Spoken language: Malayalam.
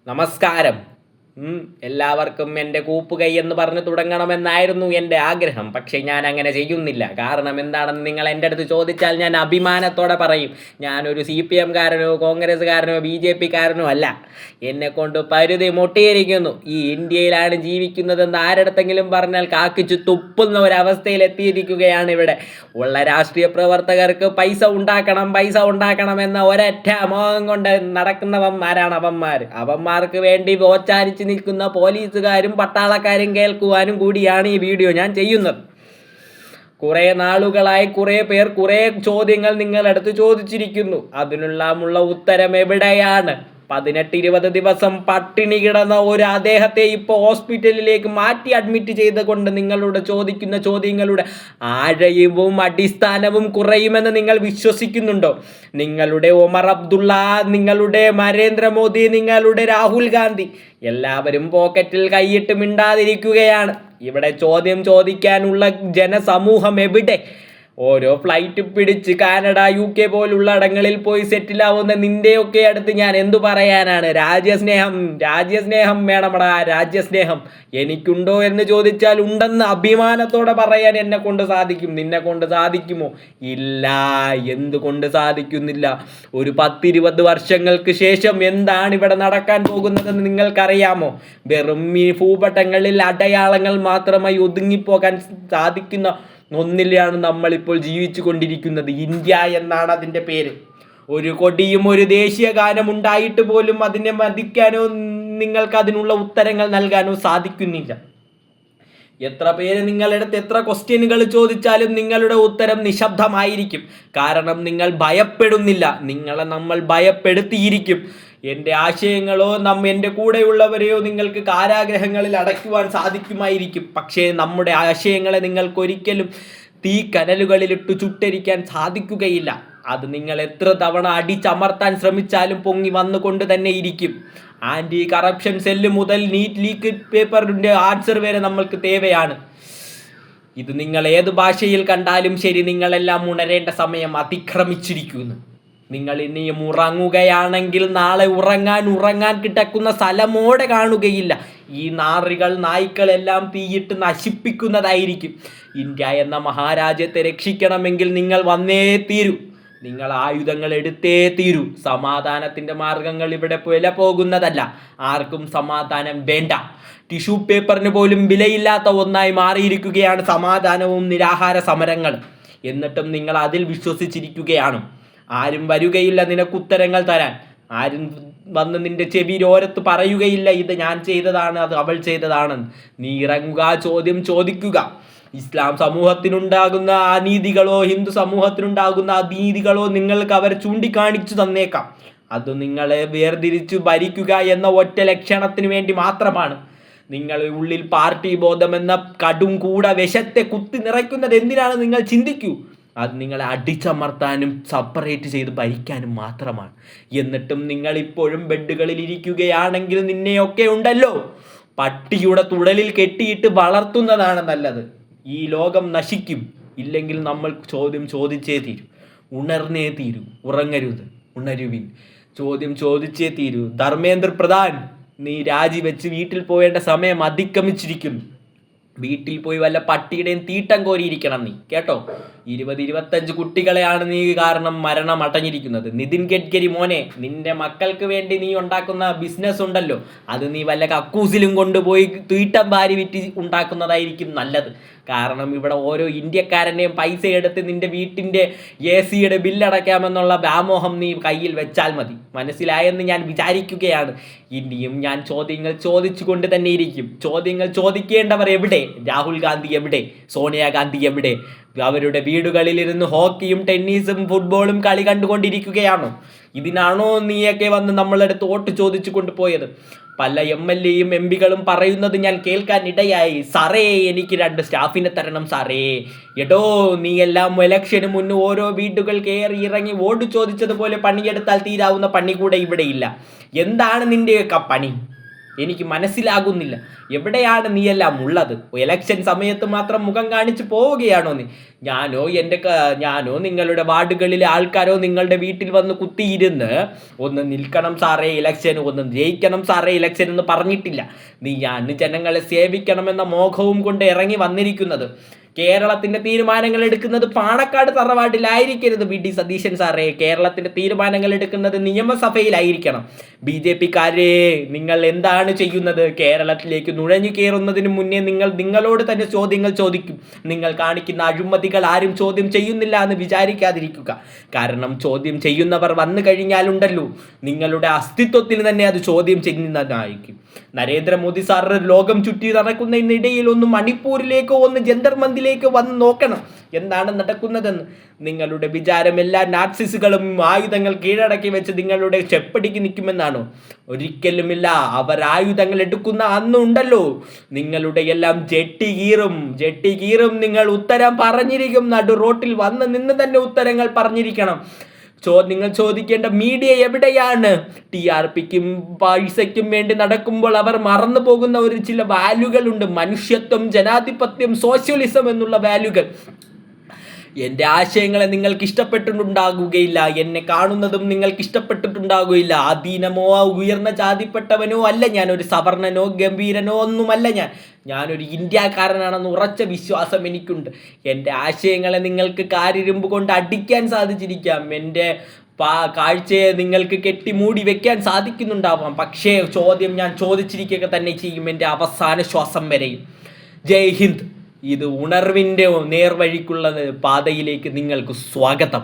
നമസ്കാരം. എല്ലാവർക്കും എൻ്റെ കൂപ്പുകൈ എന്ന് പറഞ്ഞ് തുടങ്ങണമെന്നായിരുന്നു എൻ്റെ ആഗ്രഹം. പക്ഷേ ഞാൻ അങ്ങനെ ചെയ്യുന്നില്ല. കാരണം എന്താണെന്ന് നിങ്ങൾ എൻ്റെ അടുത്ത് ചോദിച്ചാൽ ഞാൻ അഭിമാനത്തോടെ പറയും. ഞാനൊരു CPM കാരനോ കോൺഗ്രസ്സുകാരനോ BJP കാരനോ അല്ല. എന്നെക്കൊണ്ട് പരിധി മുട്ടിയിരിക്കുന്നു. ഈ ഇന്ത്യയിലാണ് ജീവിക്കുന്നതെന്ന് ആരടുത്തെങ്കിലും പറഞ്ഞാൽ കാക്കിച്ചു തുപ്പുന്ന ഒരവസ്ഥയിൽ എത്തിയിരിക്കുകയാണ് ഇവിടെ ഉള്ള രാഷ്ട്രീയ പ്രവർത്തകർക്ക്. പൈസ ഉണ്ടാക്കണം എന്ന ഒരൊറ്റ മോഹം കൊണ്ട് നടക്കുന്നവന്മാരാണ് അവന്മാർ. അവന്മാർക്ക് വേണ്ടി ഓച്ചാനിച്ച് നിൽക്കുന്ന പോലീസുകാരും പട്ടാളക്കാരും കേൾക്കുവാനും കൂടിയാണ് ഈ വീഡിയോ ഞാൻ ചെയ്യുന്നത്. കുറേ നാളുകളായി കുറേ പേർ കുറേ ചോദ്യങ്ങൾ നിങ്ങളടുത്ത് ചോദിച്ചിരിക്കുന്നു. അതിനുള്ള ഉത്തരം എവിടെയാണ്? 18-20 ദിവസം പട്ടിണി കിടന്ന ഒരു അദ്ദേഹത്തെ ഇപ്പോൾ ഹോസ്പിറ്റലിലേക്ക് മാറ്റി അഡ്മിറ്റ് ചെയ്തുകൊണ്ട് നിങ്ങളോട് ചോദിക്കുന്ന ചോദ്യങ്ങളുടെ ആഴയവും അടിസ്ഥാനവും കുറയുമെന്ന് നിങ്ങൾ വിശ്വസിക്കുന്നുണ്ടോ? നിങ്ങളുടെ ഒമർ അബ്ദുള്ള, നിങ്ങളുടെ നരേന്ദ്രമോദി, നിങ്ങളുടെ രാഹുൽ ഗാന്ധി എല്ലാവരും പോക്കറ്റിൽ കൈയിട്ട് മിണ്ടാതിരിക്കുകയാണ്. ഇവിടെ ചോദ്യം ചോദിക്കാനുള്ള ജനസമൂഹം എവിടെ? ഓരോ ഫ്ലൈറ്റ് പിടിച്ച് കാനഡ UK പോലുള്ള ഇടങ്ങളിൽ പോയി സെറ്റിലാവുന്ന നിൻ്റെയൊക്കെ അടുത്ത് ഞാൻ എന്തു പറയാനാണ്? രാജ്യസ്നേഹം വേണമടാ, രാജ്യസ്നേഹം എനിക്കുണ്ടോ എന്ന് ചോദിച്ചാൽ ഉണ്ടെന്ന് അഭിമാനത്തോടെ പറയാൻ എന്നെ കൊണ്ട് സാധിക്കും. നിന്നെ കൊണ്ട് സാധിക്കുമോ? ഇല്ല. എന്തുകൊണ്ട് സാധിക്കുന്നില്ല? ഒരു 10-20 വർഷങ്ങൾക്ക് ശേഷം എന്താണ് ഇവിടെ നടക്കാൻ പോകുന്നതെന്ന് നിങ്ങൾക്കറിയാമോ? വെറും ഈ ഭൂപടങ്ങളിൽ അടയാളങ്ങൾ മാത്രമായി ഒതുങ്ങിപ്പോകാൻ സാധിക്കുന്ന ഒന്നിലാണ് നമ്മളിപ്പോൾ ജീവിച്ചു കൊണ്ടിരിക്കുന്നത്. ഇന്ത്യ എന്നാണ് അതിൻ്റെ പേര്. ഒരു കൊടിയും ഒരു ദേശീയ ഗാനം ഉണ്ടായിട്ട് പോലും അതിനെ മതിക്കാനോ നിങ്ങൾക്ക് അതിനുള്ള ഉത്തരങ്ങൾ നൽകാനോ സാധിക്കുന്നില്ല. എത്ര പേര് നിങ്ങളടുത്ത് എത്ര ക്വസ്റ്റ്യനുകൾ ചോദിച്ചാലും നിങ്ങളുടെ ഉത്തരം നിശബ്ദമായിരിക്കും. കാരണം നിങ്ങൾ ഭയപ്പെടുന്നില്ല. നിങ്ങളെ നമ്മൾ ഭയപ്പെടുത്തിയിരിക്കും. എൻ്റെ ആശയങ്ങളോ എൻ്റെ കൂടെയുള്ളവരെയോ നിങ്ങൾക്ക് കാരാഗ്രഹങ്ങളിൽ അടയ്ക്കുവാൻ സാധിക്കുമായിരിക്കും. പക്ഷേ നമ്മുടെ ആശയങ്ങളെ നിങ്ങൾക്കൊരിക്കലും തീക്കനലുകളിലിട്ട് ചുട്ടരിക്കാൻ സാധിക്കുകയില്ല. അത് നിങ്ങൾ എത്ര തവണ അടിച്ചമർത്താൻ ശ്രമിച്ചാലും പൊങ്ങി വന്നുകൊണ്ട് തന്നെ ഇരിക്കും. ആൻറ്റി കറപ്ഷൻ സെല്ല് മുതൽ നീറ്റ് ലീക്ക് പേപ്പറിൻ്റെ ആൻസർ വരെ നമ്മൾക്ക് തേവയാണ്. ഇത് നിങ്ങൾ ഏത് ഭാഷയിൽ കണ്ടാലും ശരി, നിങ്ങളെല്ലാം ഉണരേണ്ട സമയം അതിക്രമിച്ചിരിക്കുന്നു. നിങ്ങൾ ഇനിയും ഉറങ്ങുകയാണെങ്കിൽ നാളെ ഉറങ്ങാൻ കിടക്കുന്ന സ്ഥലമോടെ കാണുകയില്ല. ഈ നായ്ക്കളെല്ലാം തീയിട്ട് നശിപ്പിക്കുന്നതായിരിക്കും. ഇന്ത്യ എന്ന മഹാരാജ്യത്തെ രക്ഷിക്കണമെങ്കിൽ നിങ്ങൾ വന്നേ തീരൂ. നിങ്ങൾ ആയുധങ്ങൾ എടുത്തേ തീരൂ. സമാധാനത്തിൻ്റെ മാർഗങ്ങൾ ഇവിടെ വില പോകുന്നതല്ല. ആർക്കും സമാധാനം വേണ്ട. ടിഷ്യൂ പേപ്പറിന് പോലും വിലയില്ലാത്ത ഒന്നായി മാറിയിരിക്കുകയാണ് സമാധാനവും നിരാഹാര സമരങ്ങളും. എന്നിട്ടും നിങ്ങൾ അതിൽ വിശ്വസിച്ചിരിക്കുകയാണ്. ആരും വരുകയില്ല നിനക്കുത്തരങ്ങൾ തരാൻ. ആരും വന്ന് നിന്റെ ചെവിയോരത്ത് പറയുകയില്ല ഇത് ഞാൻ ചെയ്തതാണ്, അത് അവൾ ചെയ്തതാണെന്ന്. നീ ഇറങ്ങുക, ചോദ്യം ചോദിക്കുക. ഇസ്ലാം സമൂഹത്തിനുണ്ടാകുന്ന അനീതികളോ ഹിന്ദു സമൂഹത്തിനുണ്ടാകുന്ന അനീതികളോ നിങ്ങൾക്ക് അവർ ചൂണ്ടിക്കാണിച്ചു തന്നേക്കാം. അത് നിങ്ങളെ വേർതിരിച്ചു ഭരിക്കുക എന്ന ഒറ്റ ലക്ഷണത്തിന് വേണ്ടി മാത്രമാണ്. നിങ്ങൾ ഉള്ളിൽ പാർട്ടി ബോധമെന്ന കടും കൂട വിഷത്തെ കുത്തി നിറയ്ക്കുന്നത് എന്തിനാണ് നിങ്ങൾ ചിന്തിക്കൂ. അത് നിങ്ങളെ അടിച്ചമർത്താനും സെപ്പറേറ്റ് ചെയ്ത് ഭരിക്കാനും മാത്രമാണ്. എന്നിട്ടും നിങ്ങൾ ഇപ്പോഴും ബെഡുകളിൽ ഇരിക്കുകയാണെങ്കിൽ നിന്നെയൊക്കെ ഉണ്ടല്ലോ പട്ടിയുടെ തുടലിൽ കെട്ടിയിട്ട് വളർത്തുന്നതാണ് നല്ലത്. ഈ ലോകം നശിക്കും. ഇല്ലെങ്കിൽ നമ്മൾ ചോദ്യം ചോദിച്ചേ തീരൂ. ഉണർന്നേ തീരൂ. ഉറങ്ങരുത്, ഉണരുവിൻ. ചോദ്യം ചോദിച്ചേ തീരൂ. ധർമ്മേന്ദ്ര പ്രധാൻ, നീ രാജിവെച്ച് വീട്ടിൽ പോവേണ്ട സമയം അതിക്രമിച്ചിരിക്കുന്നു. വീട്ടിൽ പോയി വല്ല പട്ടിയുടെയും തീട്ടം കോരിയിരിക്കണം നീ, കേട്ടോ. 20-25 കുട്ടികളെയാണ് നീ കാരണം മരണം അടഞ്ഞിരിക്കുന്നത്. നിതിൻ ഗഡ്കരി മോനെ, നിന്റെ മക്കൾക്ക് വേണ്ടി നീ ഉണ്ടാക്കുന്ന ബിസിനസ് ഉണ്ടല്ലോ, അത് നീ വല്ല കക്കൂസിലും കൊണ്ടുപോയി തീട്ടം വാരി വിറ്റ് ഉണ്ടാക്കുന്നതായിരിക്കും നല്ലത്. കാരണം ഇവിടെ ഓരോ ഇന്ത്യക്കാരൻ്റെയും പൈസ എടുത്ത് നിന്റെ വീട്ടിൻ്റെ AC-യുടെ ബില്ലടയ്ക്കാമെന്നുള്ള വ്യാമോഹം നീ കയ്യിൽ വെച്ചാൽ മതി. മനസ്സിലായെന്ന് ഞാൻ വിചാരിക്കുകയാണ്. ഇനിയും ഞാൻ ചോദ്യങ്ങൾ ചോദിച്ചു കൊണ്ട് തന്നെ ഇരിക്കും. ചോദ്യങ്ങൾ ചോദിക്കേണ്ടവർ എവിടെ? രാഹുൽ ഗാന്ധി എവിടെ? സോണിയാഗാന്ധി എവിടെ? അവരുടെ വീടുകളിലിരുന്ന് ഹോക്കിയും ടെന്നീസും ഫുട്ബോളും കളി കണ്ടുകൊണ്ടിരിക്കുകയാണോ? ഇതിനാണോ നീയൊക്കെ വന്ന് നമ്മളടുത്ത് വോട്ട് ചോദിച്ചു കൊണ്ടുപോയത്? പല MLA-യും MP-കളും പറയുന്നത് ഞാൻ കേൾക്കാൻ ഇടയായി. സാറേ, എനിക്ക് 2 സ്റ്റാഫിനെ തരണം സാറേ. എടോ, നീ എല്ലാം ഇലക്ഷന് മുന്നേ ഓരോ വീടുകൾ കയറി ഇറങ്ങി വോട്ട് ചോദിച്ചതുപോലെ പണിയെടുത്താൽ തീരാവുന്ന പണി കൂടെ ഇവിടെയില്ല. എന്താണ് നിൻ്റെയൊക്കെ പണി? എനിക്ക് മനസ്സിലാകുന്നില്ല. എവിടെയാണ് നീയെല്ലാം ഉള്ളത്? ഇലക്ഷൻ സമയത്ത് മാത്രം മുഖം കാണിച്ച് പോവുകയാണോ നീ? ഞാനോ നിങ്ങളുടെ വാർഡുകളിലെ ആൾക്കാരോ നിങ്ങളുടെ വീട്ടിൽ വന്ന് കുത്തിയിരുന്ന് ഒന്ന് നിൽക്കണം സാറേ ഇലക്ഷൻ, ഒന്ന് ജയിക്കണം സാറേ ഇലക്ഷൻ എന്ന് പറഞ്ഞിട്ടില്ല. നീയാണ് ജനങ്ങളെ സേവിക്കണമെന്ന മോഹവും കൊണ്ട് ഇറങ്ങി വന്നിരിക്കുന്നത്. കേരളത്തിന്റെ തീരുമാനങ്ങൾ എടുക്കുന്നത് പാണക്കാട് തറവാട്ടിലായിരിക്കരുത് വി.ഡി. സതീശൻ സാറേ. കേരളത്തിന്റെ തീരുമാനങ്ങൾ എടുക്കുന്നത് നിയമസഭയിലായിരിക്കണം. BJP-ക്കാരെ, നിങ്ങൾ എന്താണ് ചെയ്യുന്നത്? കേരളത്തിലേക്ക് നുഴഞ്ഞു കയറുന്നതിന് മുന്നേ നിങ്ങളോട് തന്നെ ചോദ്യങ്ങൾ ചോദിക്കും. നിങ്ങൾ കാണിക്കുന്ന അഴിമതികൾ ആരും ചോദ്യം ചെയ്യുന്നില്ല എന്ന് വിചാരിക്കാതിരിക്കുക. കാരണം ചോദ്യം ചെയ്യുന്നവർ വന്നു കഴിഞ്ഞാലുണ്ടല്ലോ, നിങ്ങളുടെ അസ്തിത്വത്തിന് തന്നെ അത് ചോദ്യം ചെയ്യുന്നതായിരിക്കും. നരേന്ദ്രമോദി സാർ ലോകം ചുറ്റി നടക്കുന്നതിനിടയിൽ ഒന്ന് മണിപ്പൂരിലേക്കോ ഒന്ന് ജന്തർ മന്ദിലേക്ക് വന്ന് നോക്കണം എന്താണ് നടക്കുന്നതെന്ന്. നിങ്ങളുടെ വിചാരം എല്ലാ നാസിസ്റ്റുകളും ആയുധങ്ങൾ കീഴടക്കി വെച്ച് നിങ്ങളുടെ ചെപ്പടിക്ക് നിൽക്കുമെന്നാണോ? ഒരിക്കലുമില്ല. അവർ ആയുധങ്ങൾ എടുക്കുന്ന അന്നുണ്ടല്ലോ, നിങ്ങളുടെ എല്ലാം ജെട്ടി കീറും. നിങ്ങൾ ഉത്തരം പറഞ്ഞിരിക്കും. നടു റോട്ടിൽ വന്ന് നിന്ന് തന്നെ ഉത്തരങ്ങൾ പറഞ്ഞിരിക്കണം. നിങ്ങൾ ചോദിക്കേണ്ട മീഡിയ എവിടെയാണ്? TRPക്കും പൈസയ്ക്കും വേണ്ടി നടക്കുമ്പോൾ അവർ മറന്നു പോകുന്ന ചില വാല്യൂകളുണ്ട്. മനുഷ്യത്വം, ജനാധിപത്യം, സോഷ്യലിസം എന്നുള്ള വാല്യൂകൾ. എൻ്റെ ആശയങ്ങളെ നിങ്ങൾക്ക് ഇഷ്ടപ്പെട്ടിട്ടുണ്ടാകുകയില്ല. എന്നെ കാണുന്നതും നിങ്ങൾക്ക് ഇഷ്ടപ്പെട്ടിട്ടുണ്ടാകുകയില്ല. അധീനമോ ഉയർന്ന ജാതിപ്പെട്ടവനോ അല്ല ഞാൻ. ഒരു സവർണനോ ഗംഭീരനോ ഒന്നുമല്ല ഞാനൊരു ഇന്ത്യക്കാരനാണെന്ന് ഉറച്ച വിശ്വാസം എനിക്കുണ്ട്. എൻ്റെ ആശയങ്ങളെ നിങ്ങൾക്ക് കാരിരുമ്പ് കൊണ്ട് അടിക്കാൻ സാധിച്ചിരിക്കാം. എൻ്റെ കാഴ്ചയെ നിങ്ങൾക്ക് കെട്ടിമൂടി വെക്കാൻ സാധിക്കുന്നുണ്ടാവാം. പക്ഷേ ചോദ്യം ഞാൻ ചോദിച്ചിരിക്കുക തന്നെ ചെയ്യും, എൻ്റെ അവസാന ശ്വാസം വരെയും. ജയ് ഹിന്ദ്. ഇത് ഉണർവിൻ്റെ നേർവഴിക്കുള്ള പാതയിലേക്ക് നിങ്ങൾക്ക് സ്വാഗതം.